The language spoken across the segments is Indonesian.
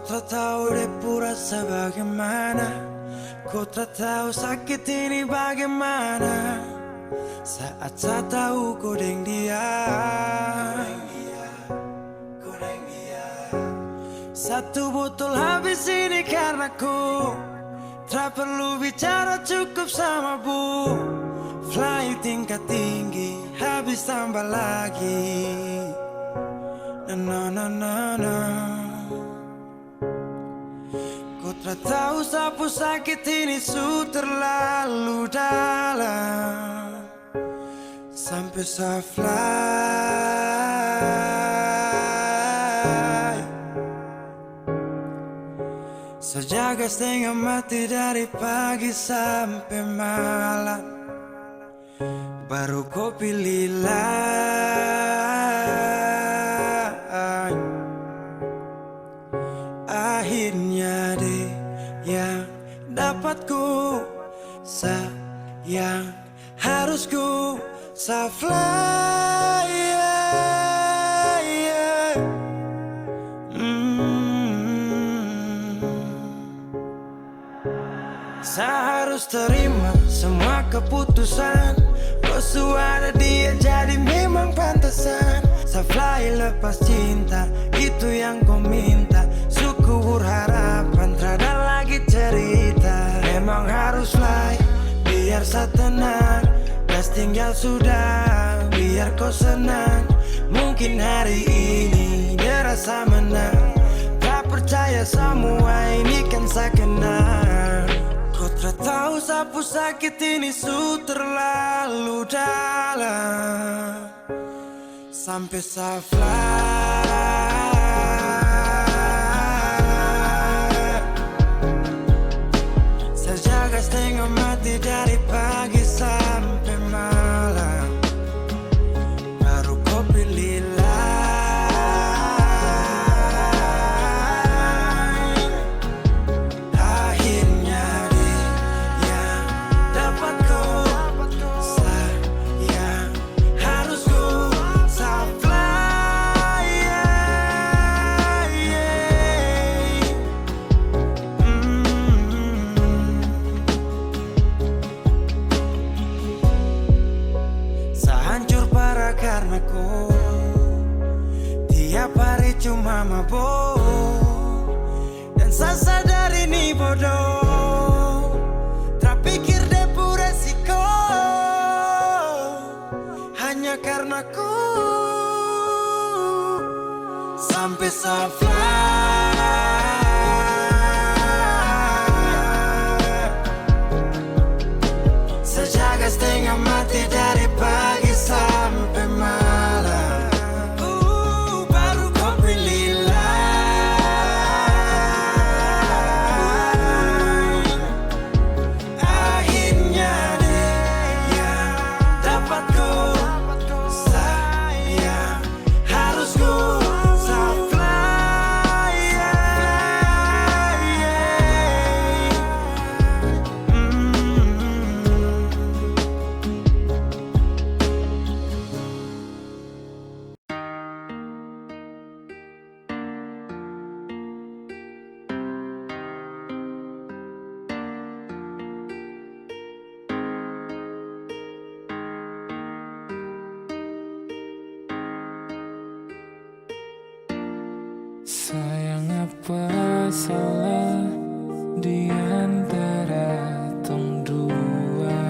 tak tahu depu rasa bagaimana, ku tak tahu sakit ini bagaimana. Saat saya tahu ku deng dia, satu botol habis ini karena ku tak perlu bicara, cukup sama bu. Fly tingkat tinggi, habis tambah lagi. Na na na na. Ku tak tahu sapu sakit ini su terlalu dalam, sampai saya fly. Sejaga setengah mati dari pagi sampai malam, baru kau pilih lain. Akhirnya deh yang dapat ku sayang, harus ku fly, yeah, yeah. Saya harus terima semua keputusan, kau ada dia jadi memang pantasan. Saya fly lepas cinta, itu yang kau minta. Suku berharapan, terada lagi cerita. Memang harus fly, biar saya tenang. Gas tinggal sudah, biar kau senang. Mungkin hari ini dia rasa menang. Tak percaya semua ini kan saya kenal. Kau tak tahu sapu sakit ini su terlalu dalam, sampai saya fly. Saya jaga setengah mati dari pagi sampai malam, baru kau pilih lain. Akhirnya dia yang dapat kau sayang, harus kau fly, yeah, yeah. Saya hancur parah karena kau tiap hari cuma mabuk, dan saya sadar ini bodoh. Tak pikir depu resiko hanya karena ku, sampai saya fly. Sejaga setengah mati dari pagi sampai malam, baru kau pilih lain. Akhirnya dia yang dapat kau sayang, harus kau fly, yeah, yeah. Sayang, apa salah di antara tong dua?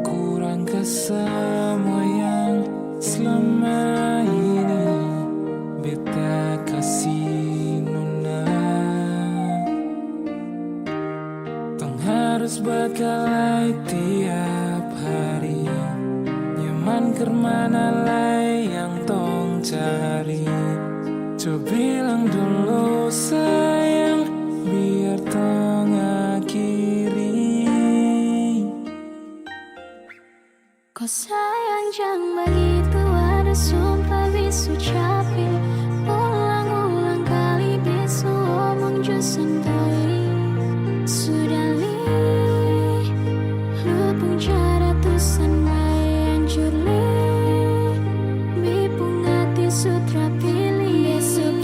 Kurang ke semua yang selama ini beta kasih nona. Tong harus berkelahi tiap hari, nyaman kemana lagi yang tong cari. Coba bilang dulu sayang, biar tong akhiri. Kau sayang jangan begitu, ada sumpah bisu capek. Ulang-ulang kali bisu omong jus sendiri. Sudah li, lupung cara tusan mai anjur li. Bipung hati sutra pilih. Besok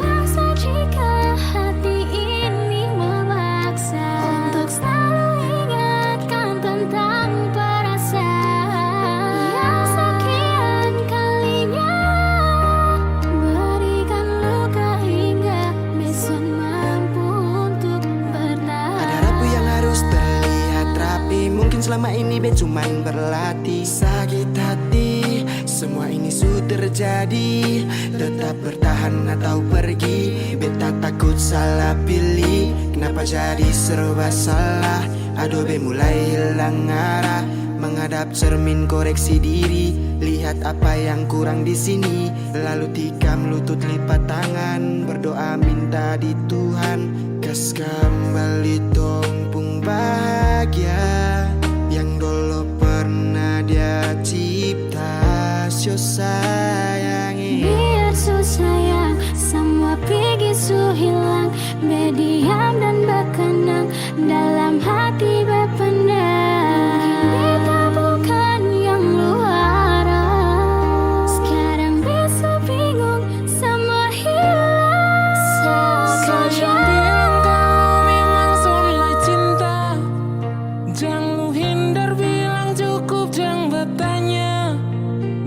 main berlatih. Sakit hati, semua ini sudah terjadi. Tetap bertahan atau pergi, beta takut salah pilih. Kenapa jadi serba salah? Aduh be mulai hilang arah. Menghadap cermin koreksi diri, lihat apa yang kurang di sini. Lalu tikam lutut lipat tangan, berdoa minta di Tuhan. Kas kembali tongpung bahagia yang dulu pernah dia cipta. Syo sayangi, Biar su sayang, semua pergi su hilang. Berdiam dan berkenang, dalam hati berpendam. Beta bukan yang luaran, sekarang besok bingung, semua hilang saja. Sayang bilang kau memang soleh cinta, jangan lu hindar bilang cukup jangan bertanya.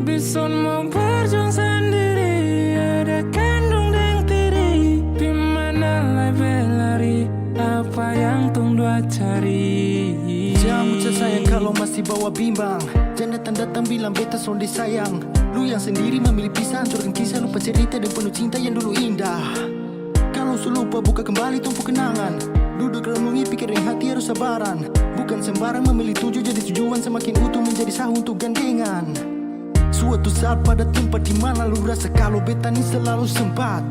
Bison mau berjuang sendiri, ada kandung dan tiri. Dimana lah berlari, apa yang tung dua cari. Jangan ucap sayang kalau masih bawa bimbang. Jangan datang-datang bilang beta sonde sayang. Lu yang sendiri memilih pisah, hancurkan kisah, lupa cerita dan penuh cinta yang dulu indah. Kalau su lupa buka kembali tumpu kenangan. Duduk renungi pikir yang hati harus sabaran. Bukan sembarang memilih tujuh jadi tujuan, semakin utuh menjadi sah untuk gandengan. Suatu saat pada tempat di mana lu rasa kalau beta ini selalu sempat.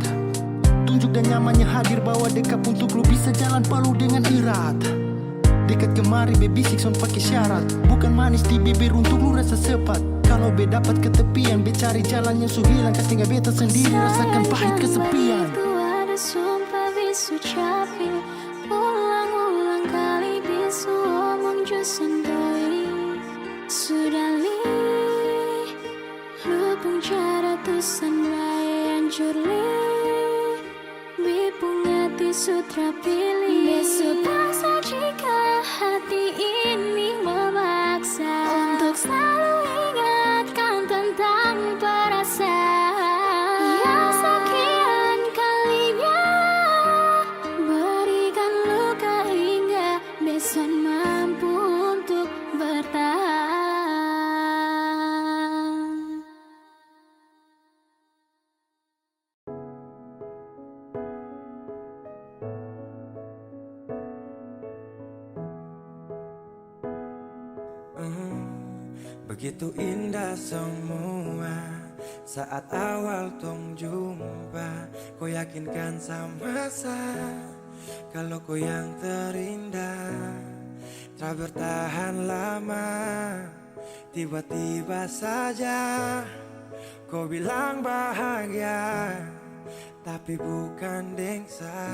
Tunjuk dan nyamannya hadir bawa dekat untuk lu bisa jalan palu dengan erat. Dekat kemari baby six on pakai syarat, bukan manis di bibir untuk lu rasa sepat. Kalau be dapat ketepian, be cari jalan yang su hilang. Kas tinggal beta sendiri rasakan pahit kesepian. Itu ada sumpah bisu capi, ulang-ulang kali bisu omong jo sendiri. Sudah li, lupung cara tusan wae hancur li. Bipung hati sutra pilih. Besok paksa jika hati ini memaksa untuk selalu ingatkan tentang perasaan yang sekian kalinya berikan luka hingga besok mampu untuk bertahan. Begitu indah semua saat awal tong jumpa. Kau yakinkan sama saya kalau kau yang terindah. Tak bertahan lama, tiba-tiba saja kau bilang bahagia, tapi bukan dengsa.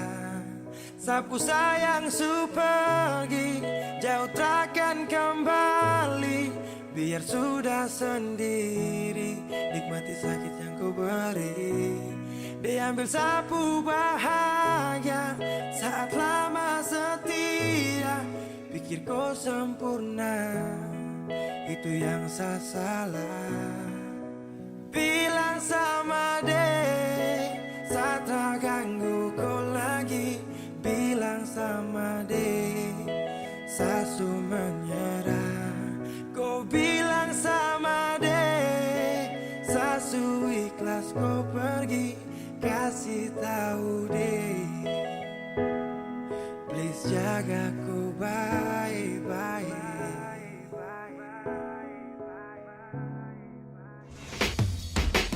Sapu sayang su pergi, jauh takkan kembali. Biar sudah sendiri, nikmati sakit yang kau beri. Diambil sapu bahagia saat lama setia. Pikir kau sempurna, itu yang saya salah. Bilang sama dek, saat tak ganggu kau lagi. Bilang sama dek, sasu menyerah. Kau bilang sama dek, sasu ikhlas kau pergi. Kasih tahu dek, please jaga ku baik-baik.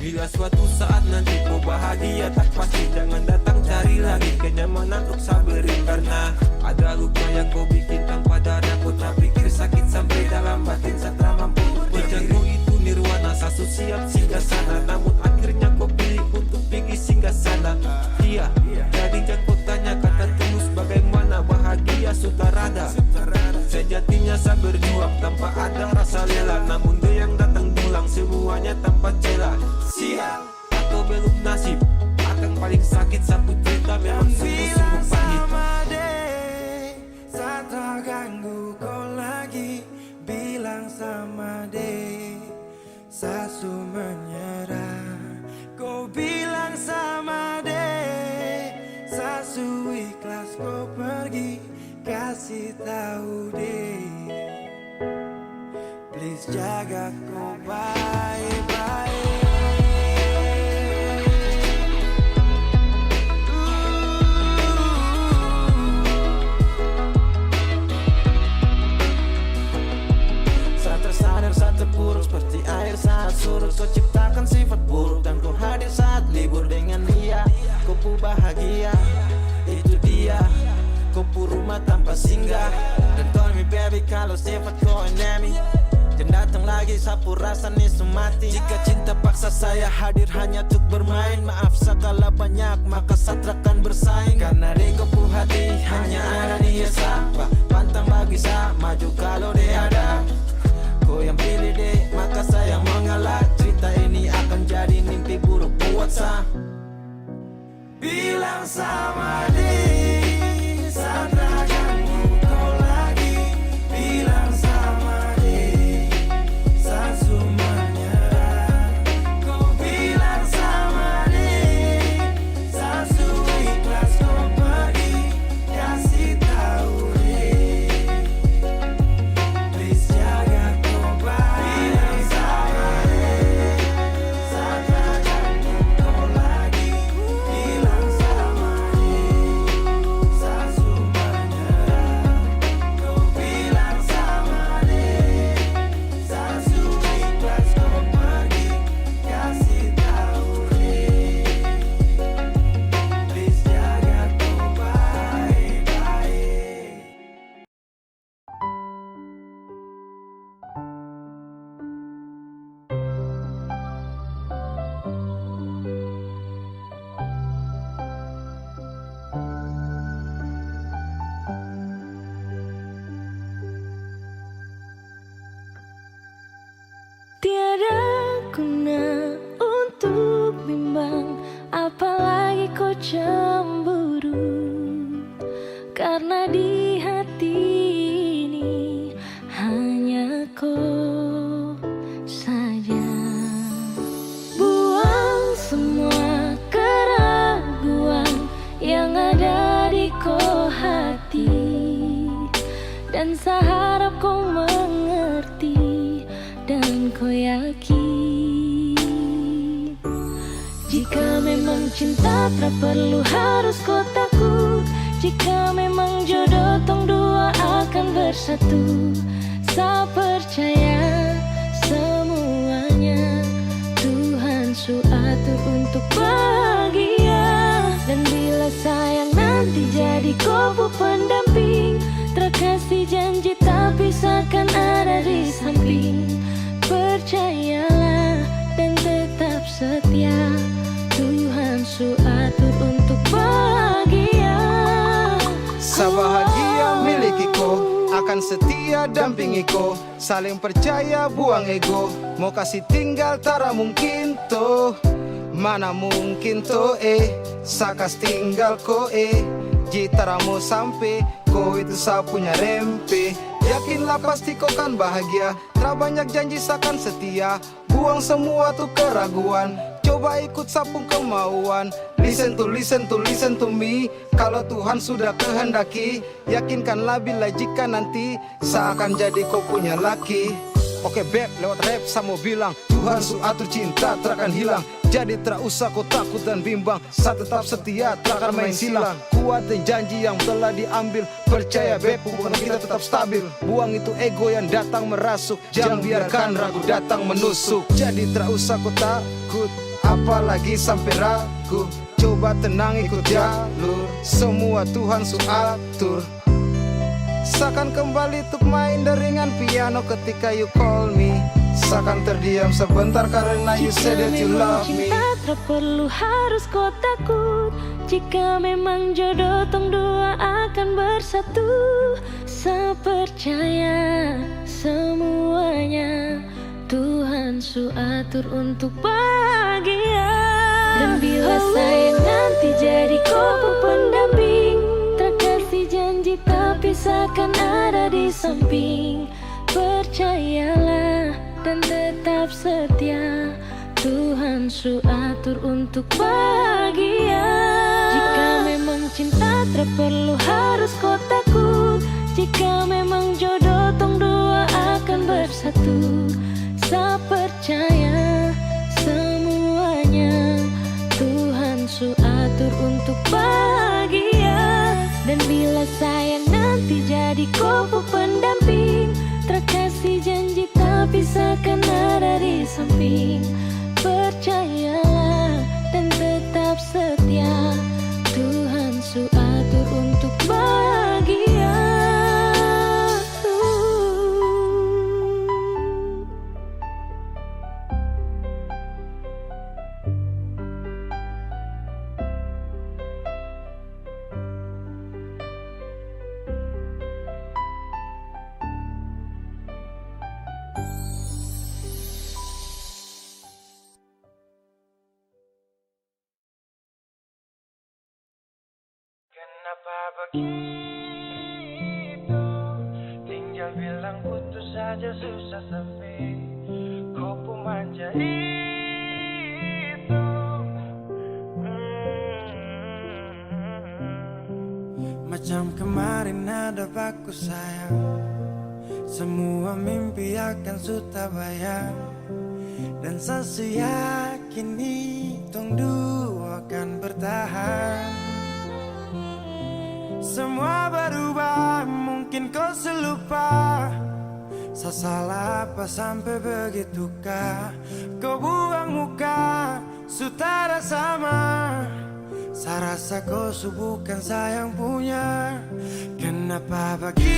Bila suatu saat nanti kau bahagia tak pasti, jangan datang cari lagi kenyamanan untuk sabarin. Karena ada luka yang kau bikin tanpa darah. Kau tak pikir sakit sampai dalam batin saat tak mampu berdiri. Itu nirwana, sasu siap singgah sana. Namun akhirnya kau pilih untuk pergi singgah sana. Iya, jadi jangan kau tanya kata tulus bagaimana bahagia sutarada. Sejatinya saya berjuang tanpa ada rasa rela. Namun dia yang datang pulang semuanya tanpa celah. Sial atau belum nasib akan paling sakit satu cerita memang sungguh-sungguh pahit. Sama dek, saat tak ganggu kau lagi. Bilang sama dek, sasu menyerah. Kau bilang sama dek, sasu ikhlas kau pergi. Kasih tahu dek, Please jaga ku baik-baik. Saat tersadar, saat terpuruk seperti air saat surut. Kau ciptakan sifat buruk dan kau hadir saat libur dengan dia. Kau pu bahagia, itu dia. Kau pu rumah tanpa singgah. Dan call me baby kalau sifat kau enemy. Dan datang lagi sapu rasa nih semati. Jika cinta paksa saya hadir hanya untuk bermain. Maaf sekala banyak maka satrakan bersaing. Karena di kopu hati hanya ada dia Sapa pantang bagi saya maju kalau dia ada. Kau yang pilih deh maka saya mengalah. Cerita ini akan jadi mimpi buruk buat saya. Bilang sama dia Sandra ganggu kau lagi. Bilang sama dia saat semua menyerah. Kau bilang sama dia saat semua ikhlas kau pergi. Kasih tahu dia please jaga kau baik. Bilang sama dia Sandra ganggu kau lagi. Bilang sama dia saat semua menyerah. Kau bilang sama dia saat semua ikhlas kau pergi. Kasih tahu dia please jaga kau baik-baik. Tiada guna untuk bimbang, apalagi kau cemburu. Karena di hati ini hanya kau saja. Buang semua keraguan yang ada di kau hati. Dan saya harap kau mengerti dan kau yakin. Jika memang cinta tak perlu harus kau takut. Jika memang jodoh tong dua akan bersatu. Saya percaya semuanya Tuhan su atur untuk bahagia. Dan bila sayang nanti jadi kau pu pendamping. Terkasih janji tapi seakan ada di samping. Percayalah dan tetap setia. Tuhan su atur untuk bahagia. Sabahagia miliki ko, akan setia dampingi ko. Saling percaya buang ego, mau kasih tinggal tara mungkin to. Mana mungkin to sakas tinggal ko Jitara mau sampai, ko itu saya punya rempe. Yakinlah pasti kau kan bahagia. Tak banyak janji sakan setia. Buang semua tuh keraguan. Coba ikut sapung kemauan. Listen to me. Kalau Tuhan sudah kehendaki, yakinkanlah bila jika nanti seakan jadi kau punya laki. Oke beb, lewat rap saya mau bilang Tuhan su atur cinta terakan hilang. Jadi tak usah kau takut dan bimbang. Saya tetap setia, tak akan main silang. Kuatin janji yang telah diambil. Percaya beb, hubungan kita tetap stabil. Buang itu ego yang datang merasuk. Jangan biarkan ragu datang menusuk. Jadi tak usah kau takut, apalagi sampai ragu. Coba tenang ikut jalur. Semua Tuhan su atur. Seakan kembali untuk main deringan piano ketika you call me. Seakan terdiam sebentar karena you said that you love me. Cinta tak perlu harus kau takut. Jika memang jodoh tong dua akan bersatu. Saya percaya semuanya Tuhan su atur untuk bahagia. Dan bila saya nanti jadi kau pendamping. Terkasih janji tapi seakan ada di samping. Percayalah dan tetap setia. Tuhan su atur untuk bahagia. Jika memang cinta tak perlu harus kau takut. Jika memang jodoh tong dua akan akan bersatu. Saya percaya semuanya Tuhan su atur untuk bahagia. Dan bila sayang nanti jadi kubu pendamping, terkasih janji tak pisahkan ada di samping. Percayalah dan tetap setia, Tuhan su atur untuk bahagia. Kenapa begitu? Tinggal bilang putus saja susah sampai kau pun manja itu. Macam kemarin ada baku sayang, semua mimpi akan sudah bayang. Dan saya yakin tong dua akan bertahan. Semua berubah, mungkin kau selupa. Saya salah apa sampai begitukah? Kau buang muka, sutara sama. Saya rasa kau bukan sayang punya. Kenapa begitu?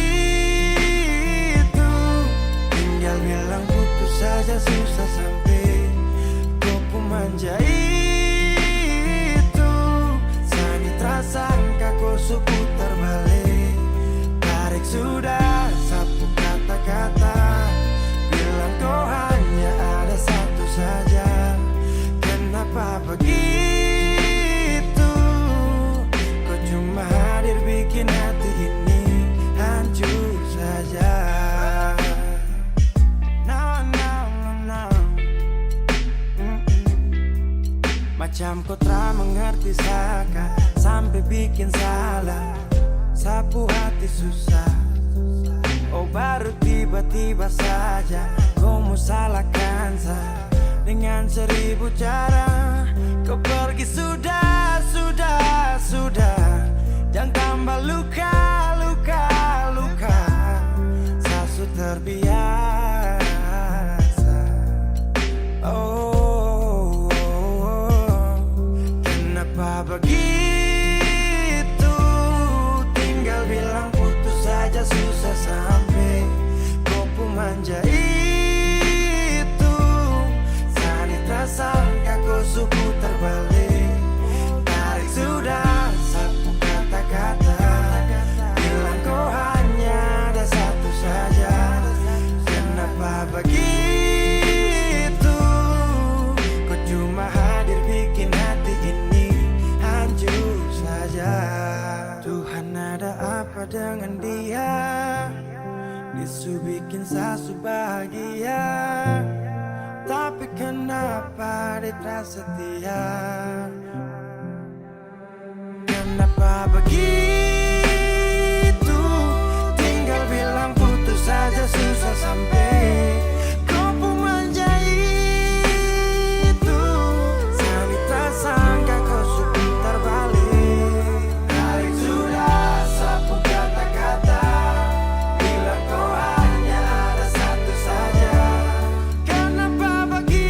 Tinggal bilang putus saja susah sampai kau pun manja itu. Sani tersangka kau putar balik, tarik sudah sapu kata-kata. Bilang kau hanya ada satu saja. Kenapa begitu? Kau cuma hadir bikin hati ini hancur saja. Macam kau tak mengerti saka, sampai bikin salah, sapu hati susah. Oh baru tiba-tiba saja kau mau salahkan saya dengan 1000 cara. Kau pergi sudah. Jangan tambah luka. Saya sudah terbiasa. Oh, kenapa begitu? Tinggal bilang putus saja susah sampai kau pun manja itu. Sani tersangka kau putar balik, tarik sudah sapu kata-kata. Bilang kau hanya ada satu saja. Kenapa begitu? Kau cuma hadir bikin hati ini hancur saja. Tuhan ada apa dengan dia? Disu bikin sasu bahagia, tapi kenapa dia tak setia? Kenapa begitu? Tinggal bilang putus saja susah sampai kau pun manja itu. Sani tersangka kau putar balik, tarik sudah sapu kata-kata. Bilang kau hanya ada satu saja. Kenapa begitu?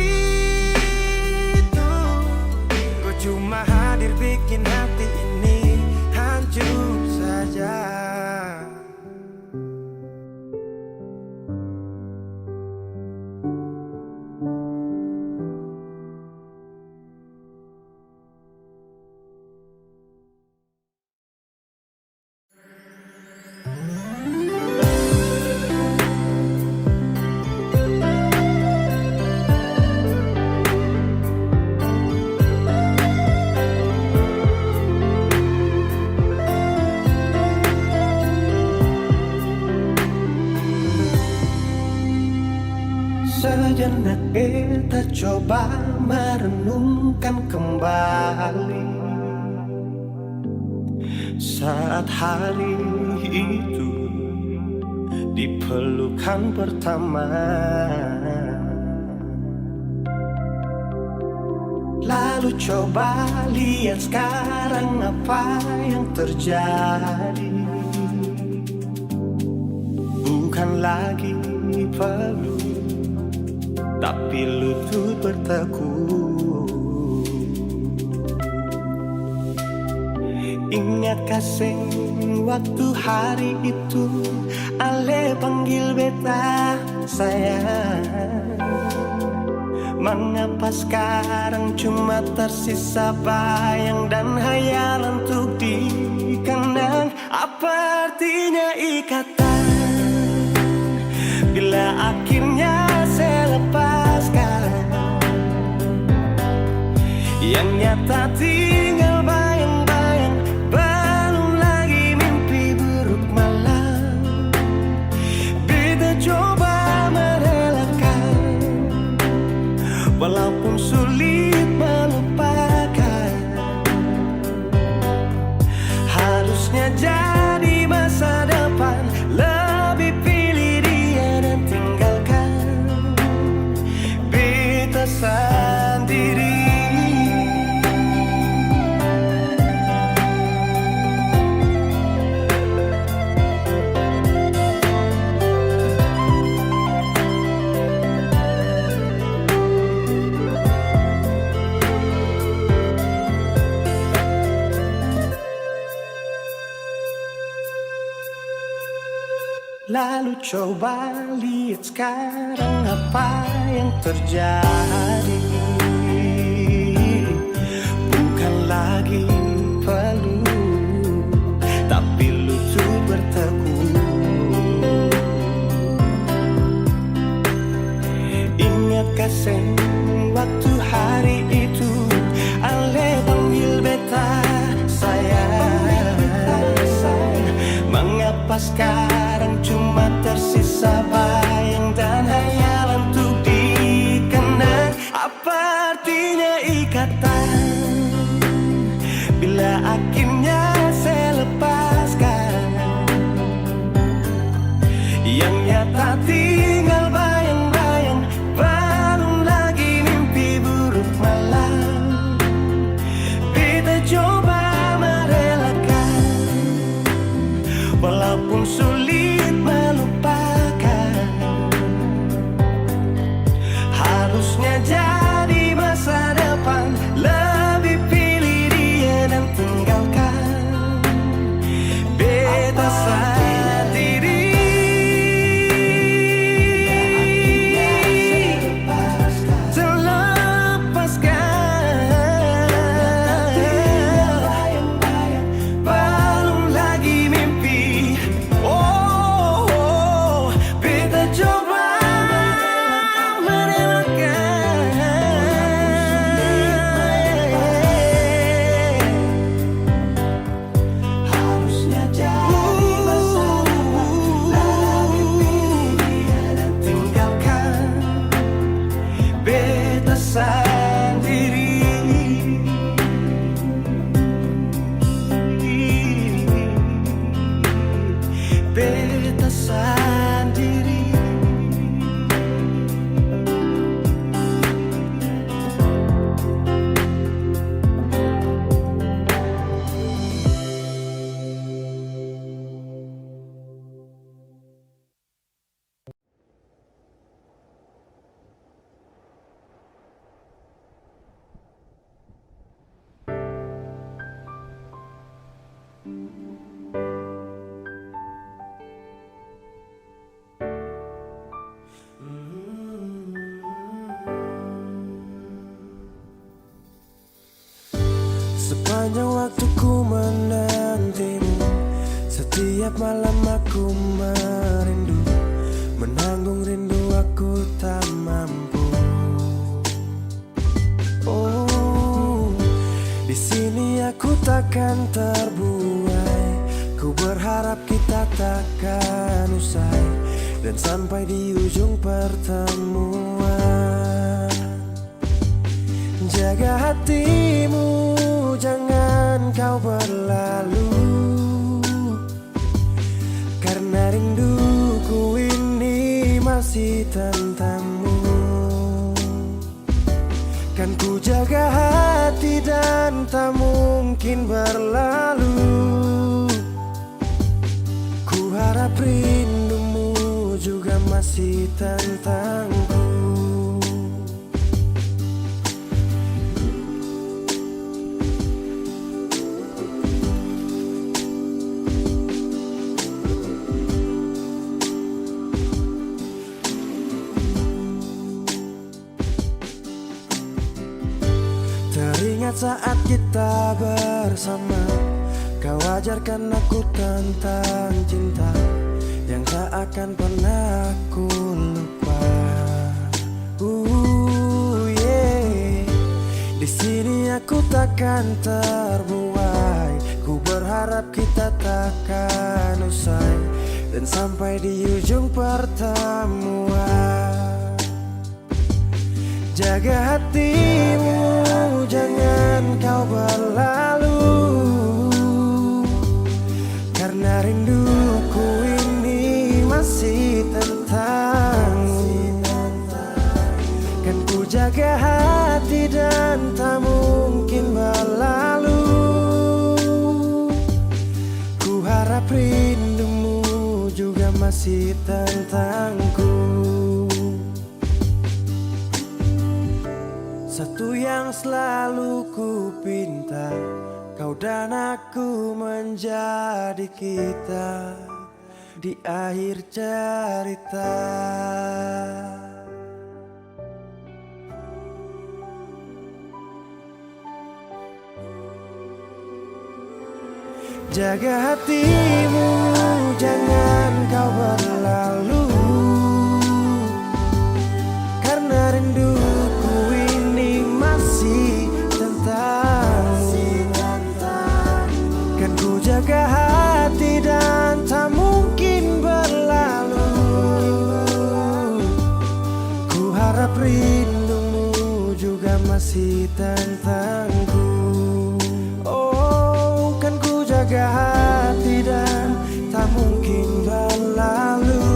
Kau cuma hadir bikin hati ini hancur saja. Sejenak kita coba merenungkan kembali saat hari itu di pelukan pertama. Lalu coba lihat sekarang apa yang terjadi. Bukan lagi peluk, tapi lutut bertekuk. Ingat kasih waktu hari itu Ale panggil beta sayang. Mengapa sekarang cuma tersisa bayang dan hayalan untuk dikenang? Apa artinya ikatan bila akhirnya saya lepaskan? Yang nyata tinggal bayang-bayang, belum lagi mimpi buruk malam. Beta coba merelakan, walaupun sulit melupakan. Harusnya jadi masa depan, lebih pilih dia dan tinggalkan beta sendiri. Lalu coba lihat sekarang apa yang terjadi. Bukan lagi peluk, tapi lutut bertekuk. Ingat kasih waktu hari itu Ale panggil beta sayang. Mengapa sekarang cuma tersisa bayang dan hayalan untuk dikenang? Apa artinya ikatan bila akhirnya saya lepaskan? Yang nyata tinggal bayang-bayang, belum lagi mimpi buruk malam. Beta coba merelakan, walaupun sulit melupakan. Harusnya jadi masa depan, lebih pilih dia dan tinggalkan beta sendiri. Beta sendiri. Sepanjang waktu ku menantimu, setiap malam aku merindu, menanggung rindu aku tak mampu. Oh, di sini aku takkan terbuai. Ku berharap kita takkan usai dan sampai di ujung pertemuan. Jaga hatimu, jangan kau berlalu, karena rinduku masih tentangmu. Kan ku jaga hati dan tak mungkin berlalu. Ku harap rindumu juga masih tentangku. Teringat saat kita bersama, kau ajarkan aku tentang cinta yang tak akan pernah aku lupa. Yeah. Di sini aku takkan terbuai. Ku berharap kita takkan usai dan sampai di ujung pertemuan. Jaga hatimu, jangan kau berlalu, karena rinduku ini masih tentangmu. Kan ku jaga hati dan tak mungkin berlalu. Ku harap rindumu juga masih tentangku. Satu yang selalu ku pinta, kau dan aku menjadi kita di akhir cerita. Jaga hatimu, jangan kau berlalu, karena rinduku ini masih tentangmu. Kan ku jaga hati dan tak mungkin berlalu. Ku harap rindumu juga masih tentangku. Oh, kan ku jaga hati dan tak mungkin berlalu,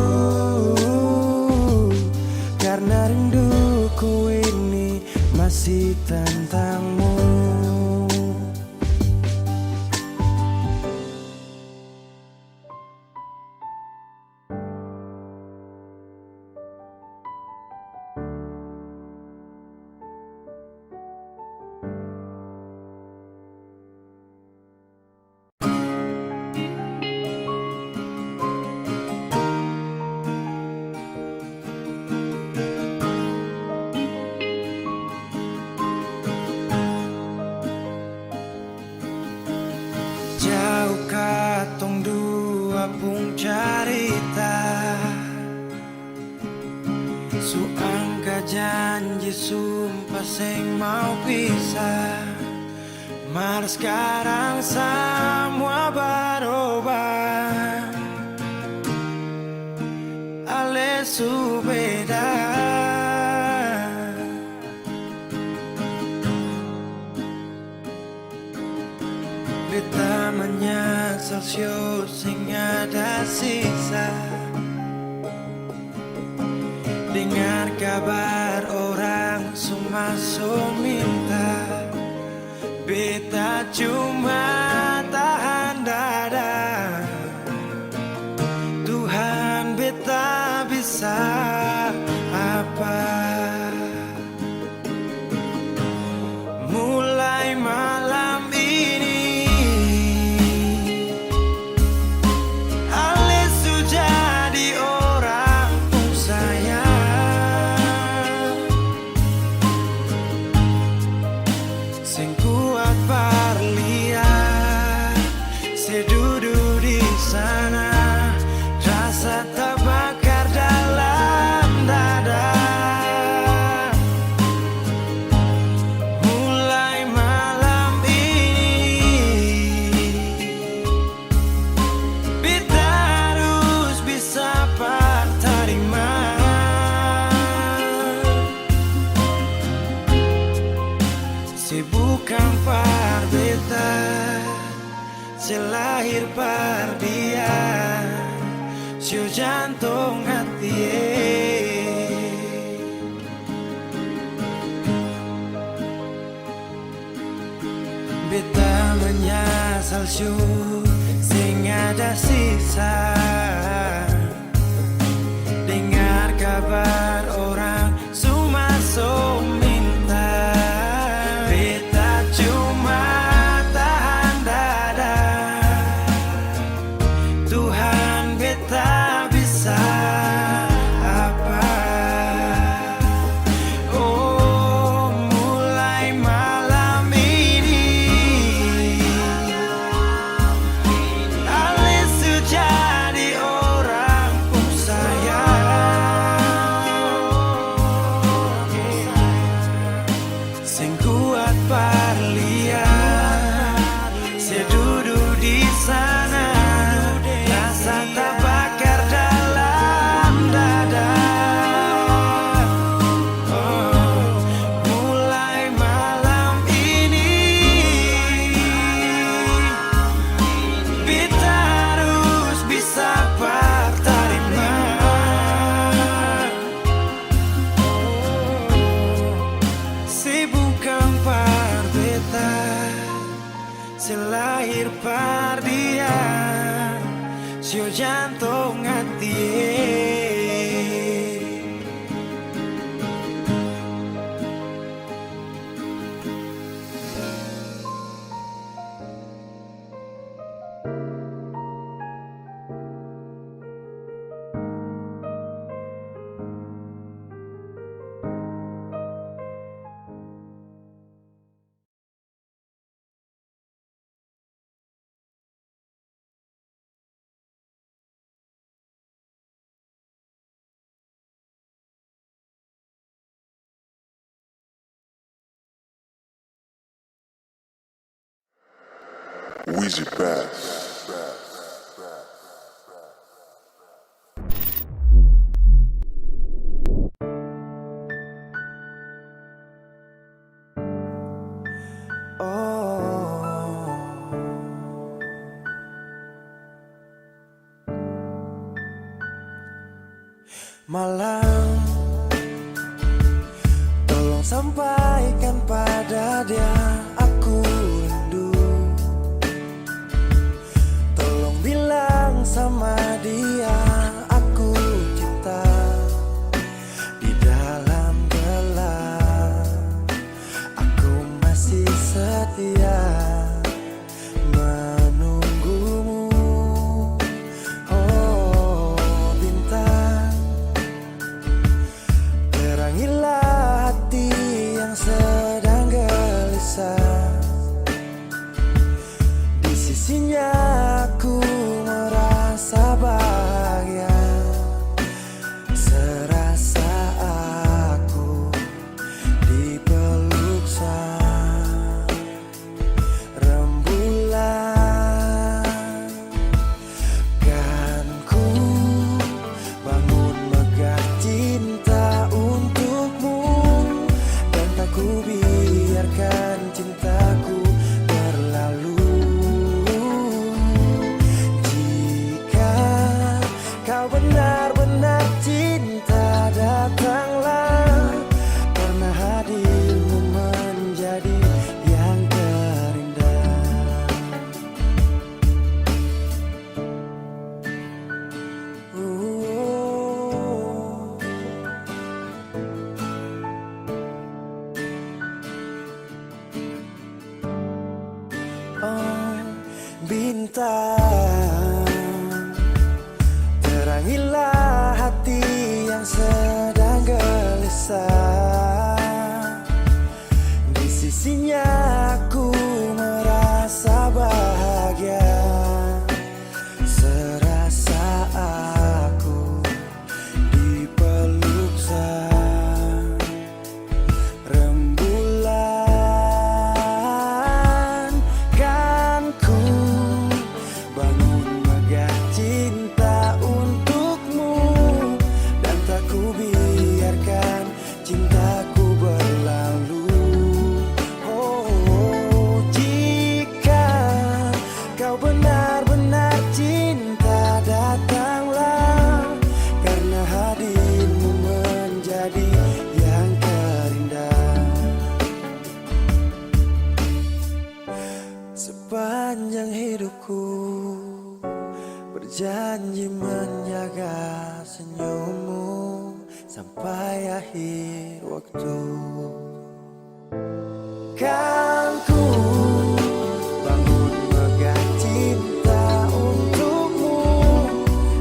karena rinduku ini masih tentangmu. Jauh katong dua pung carita, suangka janji sumpah seng mau pisah. Mar sekarang semua berubah, ale su beda. Beta menyesal sio sing ada sisa. Dengar kabar orang semua minta, beta cuma tahan dada. Tuhan beta bisa apa? Mulai malam ini Ale sudah di orang pun sayang, sing kuat parlihat sedudu di sana, rasa terbakar dalam dada. Mulai malam ini beta harus bisa terima. Se bukan par beta, se lahir par dia, sio jantung hati. menyesal syukur sing ada sisa. Dengar kabar orang Sumaso minta, beta cuma tahan dada. Tuhan beta bisa apa? Oh, mulai malam ini Alis jadi orang sayang. Sing kuat parlian, saya duduk di sana, rasa terbakar dalam dada. Oh, mulai malam ini kita harus bisa berterima. Si bukan par beta, si lahir par dia, si jantung hati. Weezy Bass. Malam, tolong sampaikan pada dia aku rindu. Tolong bilang sama dia aku cinta. Di dalam gelap aku masih setia menunggumu. Oh bintang, terangilah hati yang sedang gelisah. Di sisinya aku merasa bahagia, serasa aku dipeluk sang rembulan. Kan ku bangun megah cinta untukmu, dan tak ku biarkan cintaku berlalu. Jika kau benar-benar cinta, datanglah, karena hadirmu menjadi yang terindah. Oh, bintang, terangilah hati yang sedang gelisah. Di sisinya aku merasa bahagia, serasa aku dipeluk sang rembulan. Kan ku bangun megah cinta untukmu, dan tak ku biarkan cintaku berlalu. Oh, oh, oh. sepanjang hidupku, berjanji menjaga senyummu sampai akhir waktu. Kan ku bangun megah cinta untukmu,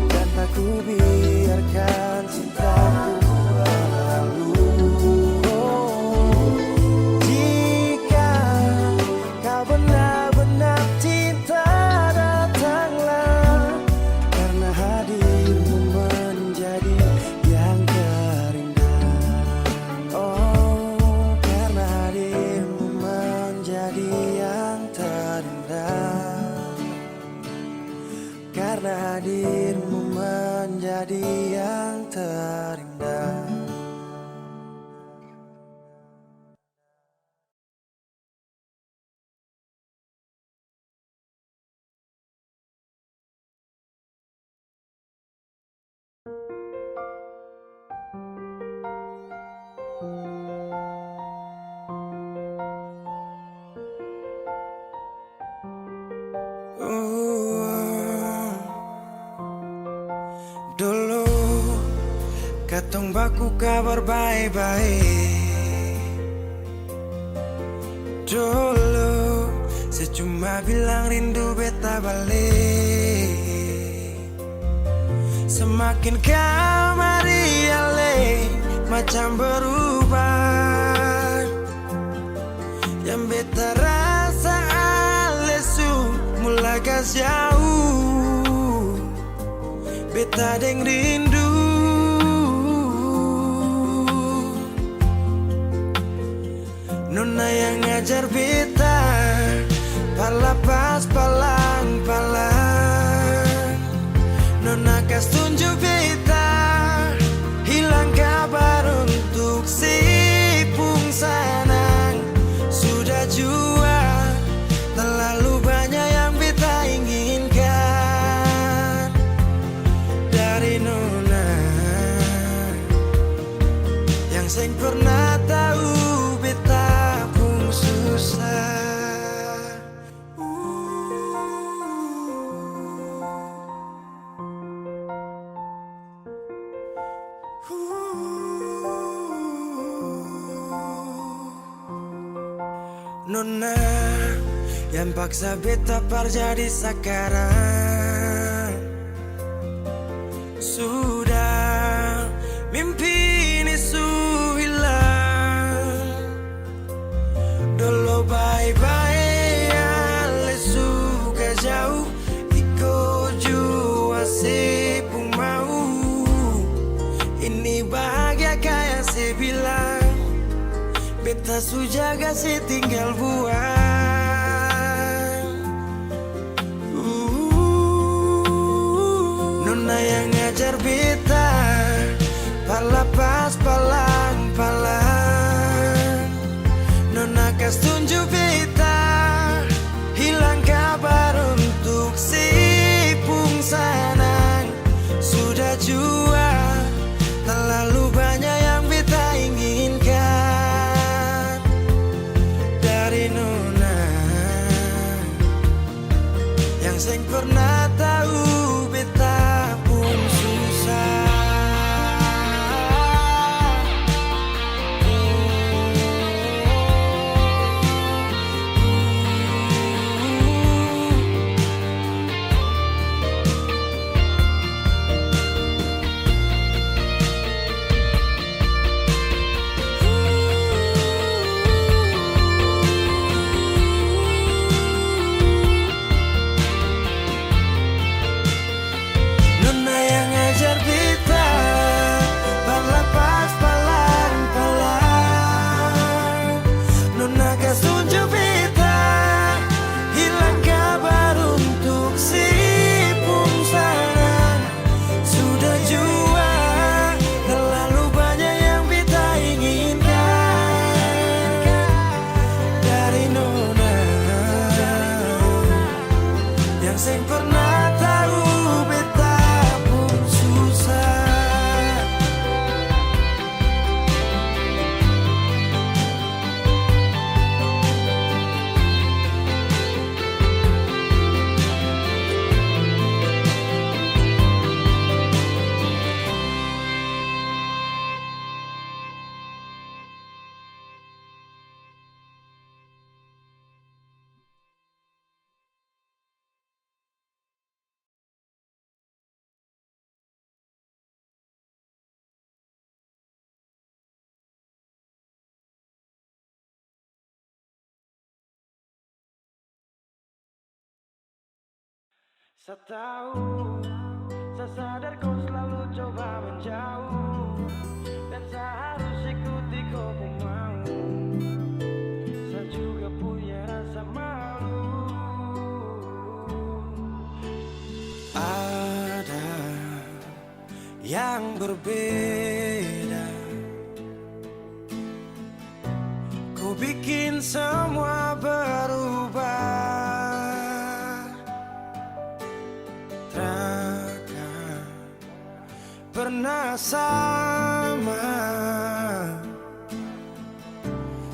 dan tak ku biarkan cintaku berlalu. Jika kau benar-benar cinta, datanglah, karena hadirmu menjadi yang terindah. Oh, karena hadirmu menjadi yang terindah. Karena hadirmu menjadi yang terindah. Dulu katong baku kabar baik-baik. Dulu saya cuma bilang rindu beta balik. Semakin kamari ale macam berubah. Yang beta rasa alesu mulai gas jauh. Beta deng rindu. Nona yang ngajar beta palapas palang-palang. Nona kas tunjuk beta hilang kabar untuk si pungsanang. Sudah jua terlalu banyak yang beta inginkan dari Nona, yang seng pernah tahu beta pun susah. Nona yang paksa beta par jadi sekarang. Sudah mimpi ini su hilang. Dulu bye-bye ale suka jauh. Iko jua si pun mau. Ini bahagia kayak si bilang. Beta su jaga si tinggal buang. Nona yang ngajar beta palapas palang-palang. Nona kas tunjuk beta hilang kabar untuk si pungsanang. Sudah jua terlalu banyak yang beta inginkan dari Nona, yang seng pernah tahu beta pun susah. Saya tahu, saya sadar kau selalu coba menjauh, dan saya harus ikuti kau pun mau. Saya juga punya rasa malu. Ada yang berbeda, kau bikin semua berubah. Takkan pernah sama,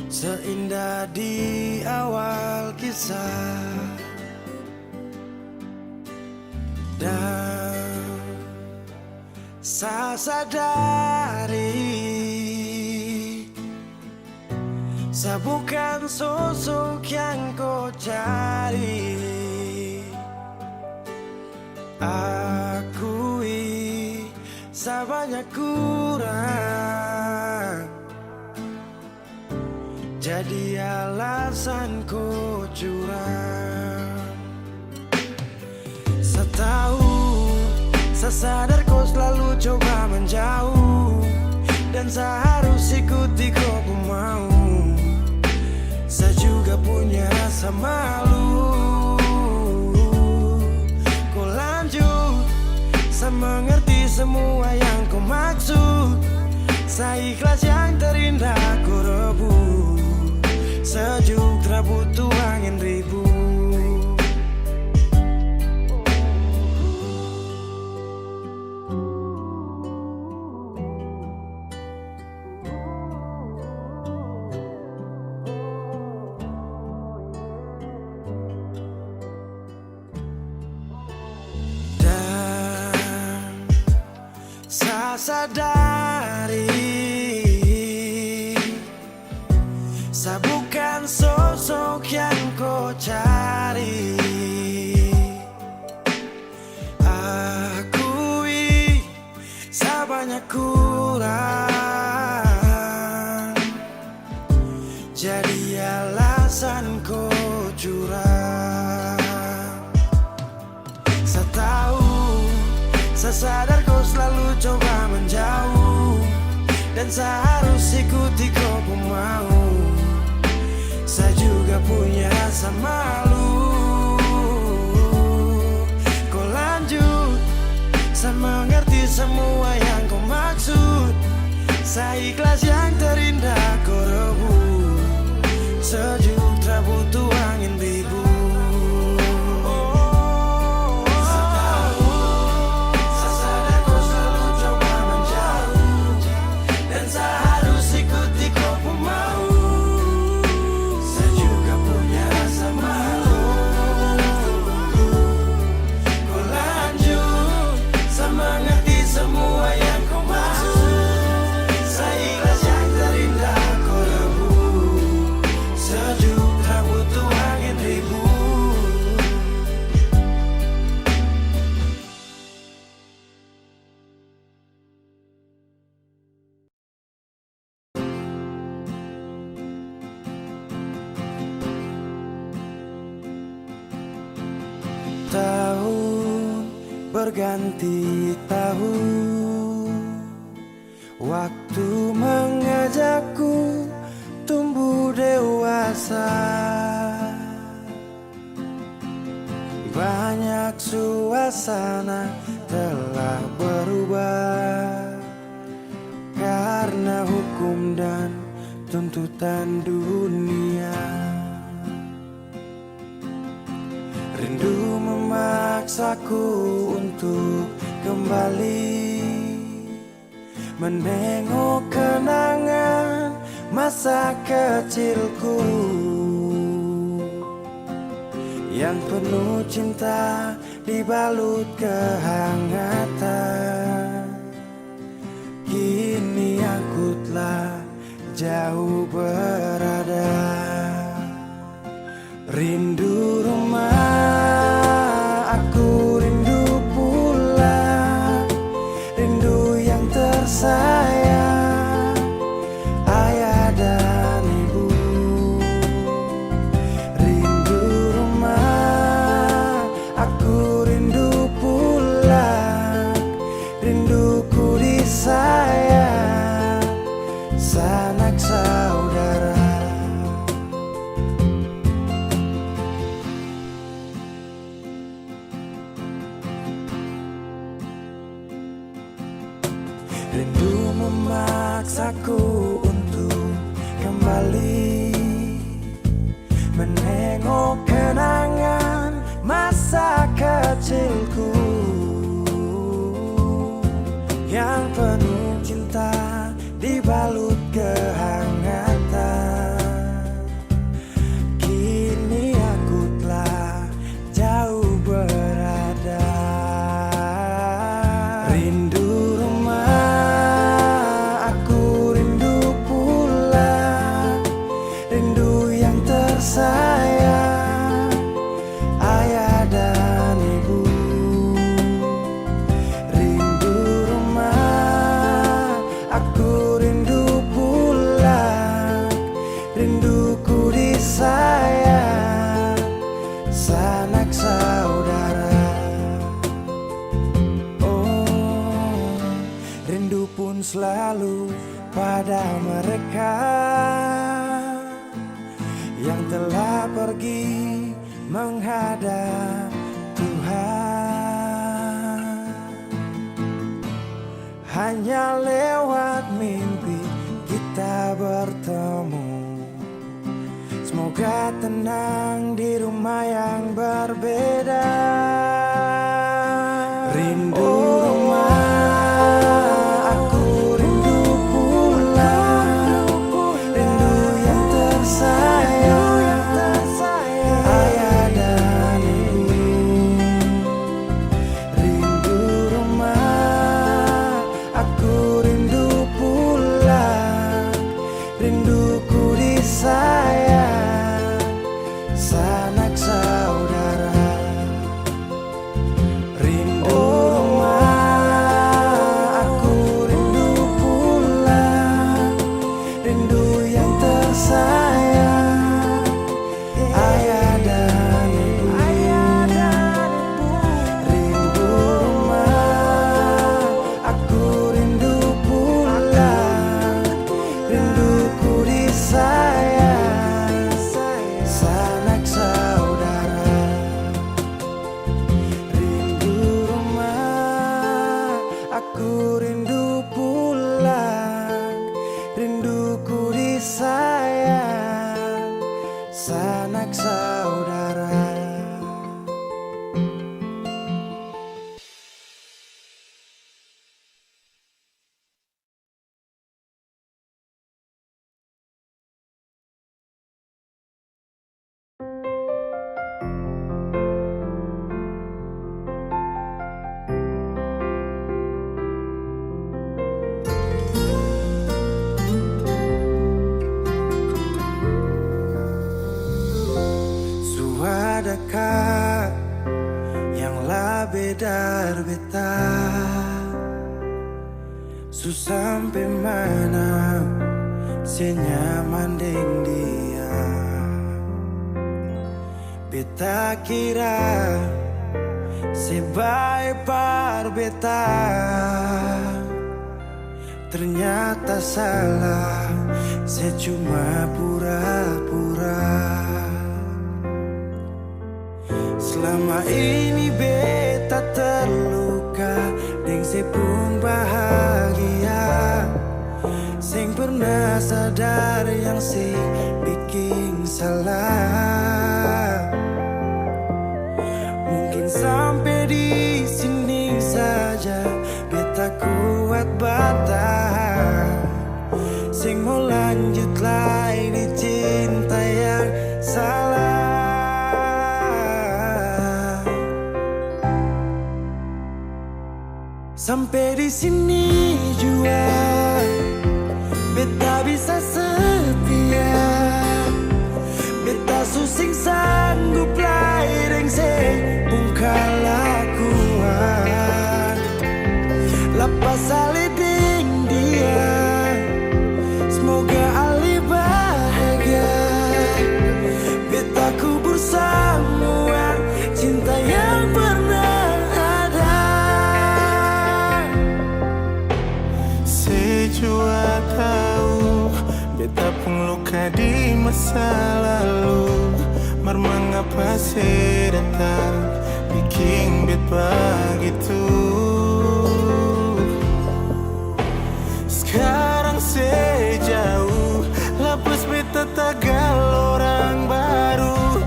seindah di awal kisah. Dan saya sadari, saya bukan sosok yang kau cari. Akui saya banyak kurang, jadi alasan kau curang. Saya tahu, saya sadar kau selalu coba menjauh, dan saya harus ikuti kau pun mau. Saya juga punya rasa malu. Kau lanjut, saya mengerti semua yang kau maksud. Saya ikhlas yang terindah kau rebut. Sejuk tak butuh angin ribut. Saya sadari, saya bukan sosok yang kau cari. Akui, saya banyak kurang, jadi alasan kau curang. Saya tahu, saya sadar kau selalu coba menjauh, dan saya harus ikuti kau pun mau. Saya juga punya rasa malu. Kau lanjut, saya mengerti semua yang kau maksud. Saya ikhlas yang terindah kau rebut. Sejuk tak butuh angin ribut. Tahun berganti tahun, waktu mengajakku tumbuh dewasa. Banyak suasana telah berubah karena hukum dan tuntutan dunia. Rindu memaksaku untuk kembali menengok kenangan masa kecilku yang penuh cinta dibalut kehangatan. Kini aku telah jauh berada. Rindu rumah, aku rindu pulang. Rindu yang tersayang, ayah dan ibu. Rindu rumah, aku rindu Oh kenangan masa kecilku yang penuh cinta dibalut kehangatan. Kini aku telah jauh berada. Rindu rumah, aku rindu pulang. Rindu yang tersayang, ayah dan ibu. Rindu rumah, aku rindu pulang. Rinduku disayang, sanak saudara. Oh, rindu pun selalu pada mereka yang telah pergi menghadap Tuhan. Hanya lewat mimpi kita bertemu. Semoga tenang di rumah yang berbeda. Rindu rumah, aku rindu pulang. Rindu yang tersayang, ayah dan ibu. Rindu rumah, aku rindu pulang. Rinduku disayang, sanak saudara. Rindu rumah, aku rindu pulang. Rindu yang tersayang, ayah dan ibu. Rindu rumah, aku rindu pulang. Rinduku disayang, sanak saudara. Rindu rumah, aku rindu pulang. Rinduku disayang, sanak saudara. Adakah yang lebih dari beta? Sampai mana senyaman deng dia? Beta kira sebaik par beta, ternyata salah, saya cuma pura-pura. Selama ini beta terluka, deng se pun bahagia. Seng pernah sadar yang se bikin salah. Mungkin sampai di sini saja beta kuat bertahan. Seng mau lanjut lagi di cinta yang salah. Sampai di sini jua beta bisa setia. Beta susing sanggup lai deng se pun kalakuan. Lepas ale deng dia, semoga ali bahagia. Beta kubur semua cinta yang pernah ada. Sejua tahu beta pun luka di masa lalu. Mar mengapa saya datang bikin beta begitu. Sekarang saya jauh, lepas beta tagal orang baru.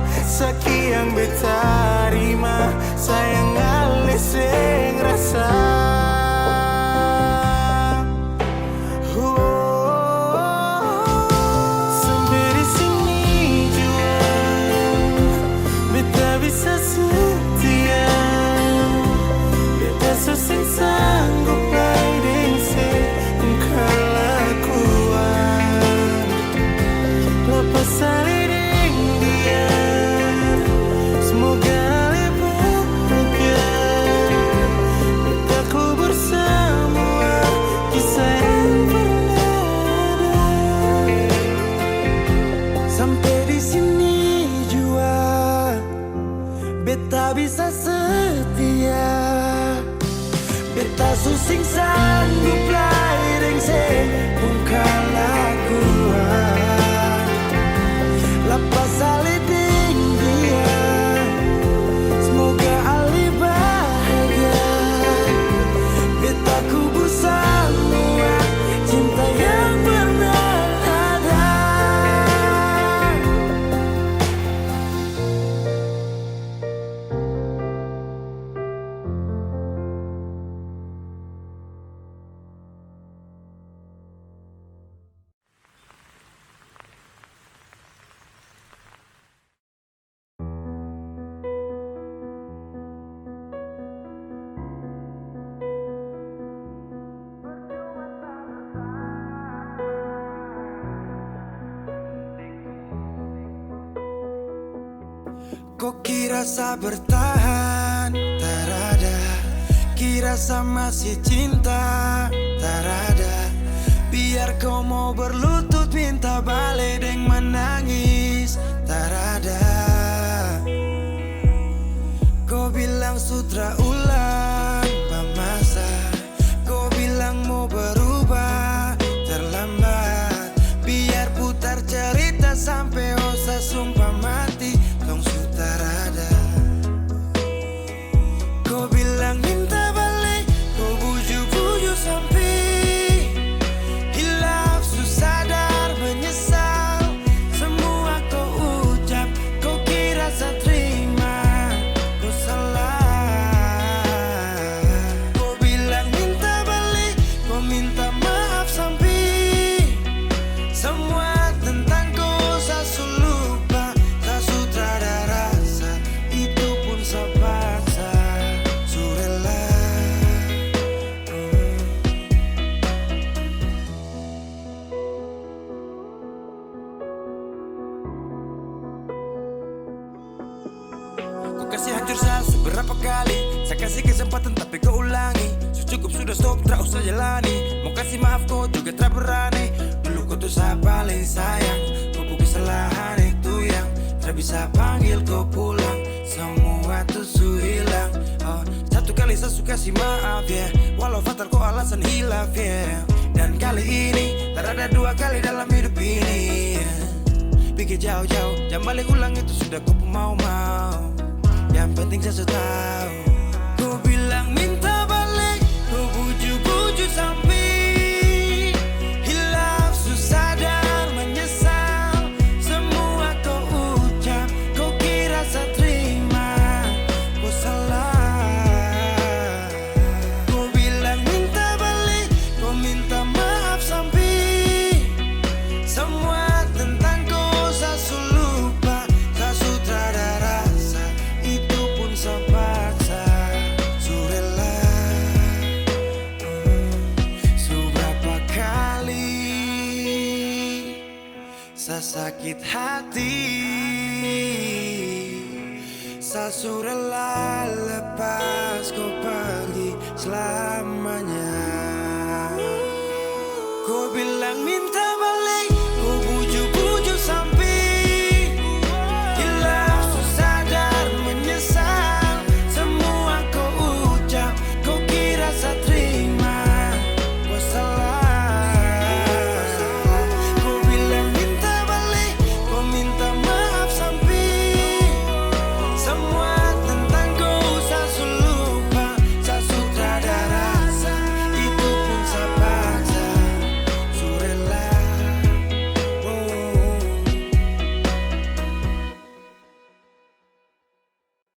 di sini jua, beta bisa setia. Beta susing sanggup lain se bukan laguan. Lepas aliding dia, semoga Ali bahagia. Beta kubur semua cinta yang pernah ada. Kau kira sa bertahan, tak ada. Kira sa masih cinta, tak ada. Biar kau mau berlutut minta balik deng menangis, tak ada. Kau bilang sutra ulang masa. Kau bilang mau berubah, terlambat. Biar putar cerita sampai osa sumpah mati. Tong sutarada. Kau bilang minta balik, kau buju-buju sampai hilaf, susah sadar menyesal. Semua kau ucap, kau kira saya terima, kau salah. Kau bilang minta balik, kau minta maaf sampai semua tentang kau saya lupa. Tak sutradara rasa, itu pun saya paksa. Surela Kau kasih hancur saya seberapa kali. Saya kasih kesempatan tapi kau ulangi. Cukup sudah stop, tak usah jalani. Mau kasih maaf kau juga tak berani. Dulu kau tuh saya paling sayang. Kau bukan kesalahan itu yang tak bisa panggil kau pulang. Semua tuh su hilang. Oh, satu kali saya suka kasih maaf ya, walau fatal kau alasan hilaf ya. Dan kali ini tak ada dua kali dalam hidup ini ya. Pikir jauh-jauh, jangan balik ulang itu sudah kau pun mau-mau. Yang penting saya sudah tahu. Kau bilang minta balik, kau buju-buju sampai hilaf, susah dan menyesal. Semua kau ucap, kau kira saya terima, kau salah. Kau bilang minta balik, kau minta maaf sampai semua tentang kau saya lupa. Tak sutradara rasa, itu pun saya paksa. Surela seberapa kali saya sakit hati. Saya surela lepas kau pergi selamanya. Kau bilang minta